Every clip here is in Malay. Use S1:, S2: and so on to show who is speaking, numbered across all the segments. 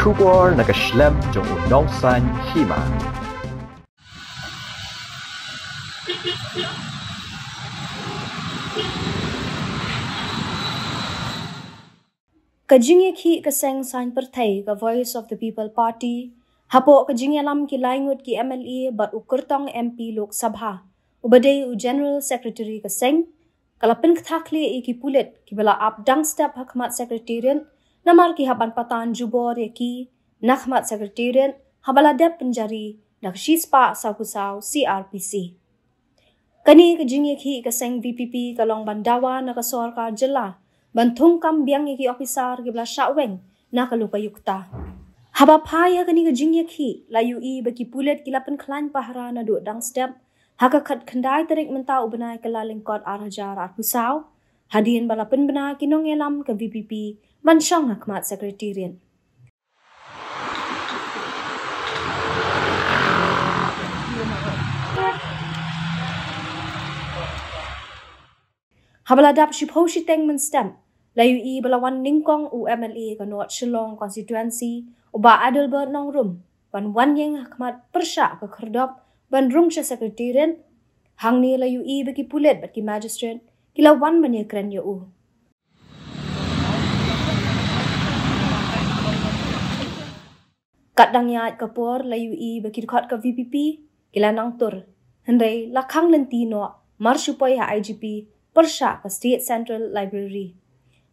S1: Kubor nakaslem jong unongsan Hima.
S2: Jingïaid kaseng sign partai ka Voice of the People Party hapo Jingïalam ki laingut ki MLA bat ukurtong MP Lok Sabha ubadai u General Secretary kaseng kalapin kthakle ki pulet ki bala up dang step Hakhmat Secretariat namar ki haban patan jubor ki Hakhmat Secretariat habala dep penjari nak shispa sakusau CRPC kani Jingïaid kaseng VPP kalong bandawa nakasor ka jela bantung kam biang iki officer ki bla Shah na kalupayukta haba phaya kani Jingïaid layu I bagi pulet kilapan klan pahara na do dang step Hakhmat khandai tarik menta ubenai kelalingkot arhajar arkusau hadian balapan bena ki Nongïalam ke VPP mansyang Hakhmat Secretariat Habaladap shiphoshi teng menstem layu I balawan ningkong u MLA ka North Shillong constituency uba Adelbert Nongrum ban wan yeng Hakhmat persya ka kherdop ban rungsha Secretariat hang ni layu I bagi pulet bagi magistrate kila wan manya kren yo u kat Nongïaid kapor layu I bagi khot ka VPP kila nang tur hendai lakhang Lynti no marsupoi ha IGP persya ka State Central Library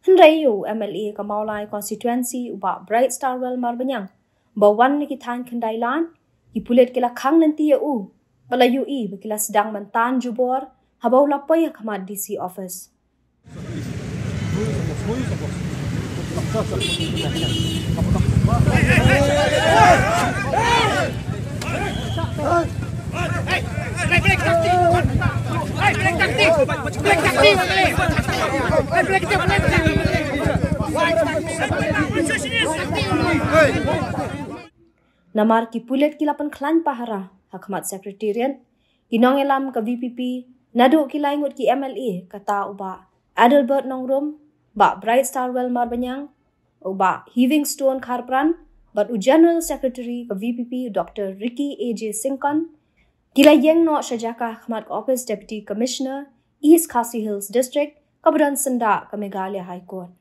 S2: hendai yo MLA ka Maulai constituency uba Bright Starwell marbanyang bawan ni kitan khandai lan ki pulet kila khang Lynti yo u balayu I bekila sedang mentan jubor habau lapoi Hakhmat DC office namar ki pulet kilapan klan pahara Hakhmat Secretariat ki Nongïalam ka VPP nado ki laingut ki MLA kata uba Adelbert Nongrum ba Bright Starwell marbanyang uba Heaving Stone Kharpran but u General Secretary ka VPP Dr. Ricky AJ Singkon kila yeng no Shajaka Hakhmat Ophis Deputy Commissioner East Khasi Hills District Kabadan Senda ka Meghalaya High Court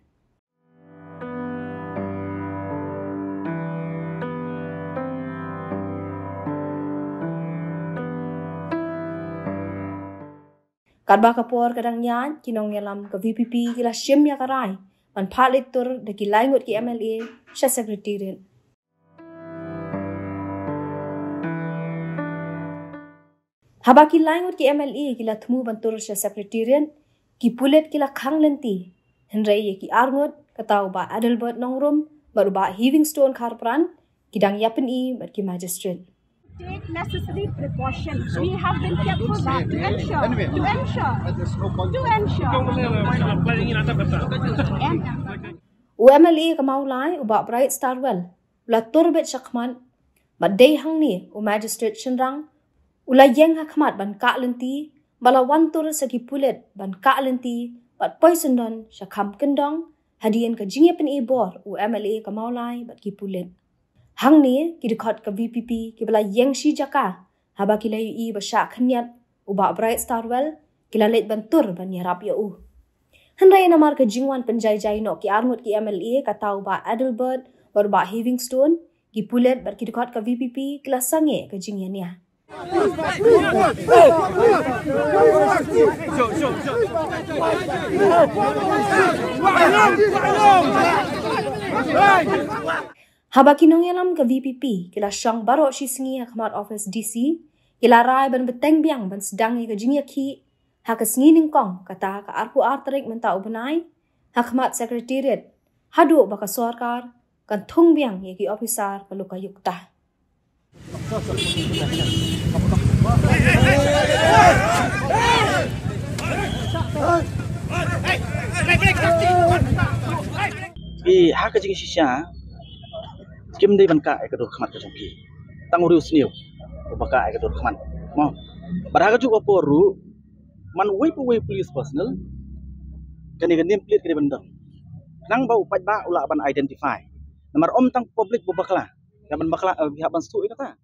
S2: Kadba kapor kadang nyan ki Nongïalam ka VPP kila syem ya karai man palit tur de ki laingut ki MLA Shah Secretariat haba ki laingut ki MLA kila thmu bantur Shah Secretariat ki pulet kila khang Lynti hendrai ki arngut katau ba Adelbert Nongrum baru ba Heaving Stone Kharpran kidang yapin I ber ki magistrate
S3: take necessary precautions. We have been kept for that to ensure.
S2: UMLA ka Maulai uba Bright Starwell ula turbet Hakhmat but day hang ni u magistrate shenrang ula yeng Hakhmat ban ka Lynti bala wan tur sagi pulet ban ka Lynti bat poison don syakam kendong hadian ka Jingïaid pen ibor UMLA ka Maulai bat ki pulet hang ni ki dekhot ka VPP ki bala yeng shi jaka haba ki layu I basya khanyat uba Bright Starwell kila let bantur ban yarap ya u hendai namar ka jingwan penjai-jai no ki arngut ki MLA kata uba Adelbert baru ba Heaving Stone ki pulet bar ki dekhot ka VPP kila sange ka Jingïaid nia haba ki Nongïalam ka VPP kila syang baro shi singi Hakhmat Office DC kila rai ban beteng biang ban sedangi ka Jingïaid haka singi ningkong kata ka arku artarik menta ubenai Hakhmat Secretariat hadu baka sorkar kan thung biang ye ki officer kaluka yukta
S4: haka jing shisha kim dei ban ka ai ka dor Hakhmat ka jongki tang urus niu baka ai ka dor Hakhmat mo baraga ju poru man wei police personnel kani kan name plate kani bandang nang bau pat ba ula ban identify Namar om tang publik bubakla. Yaman bakla bihaban stu kata.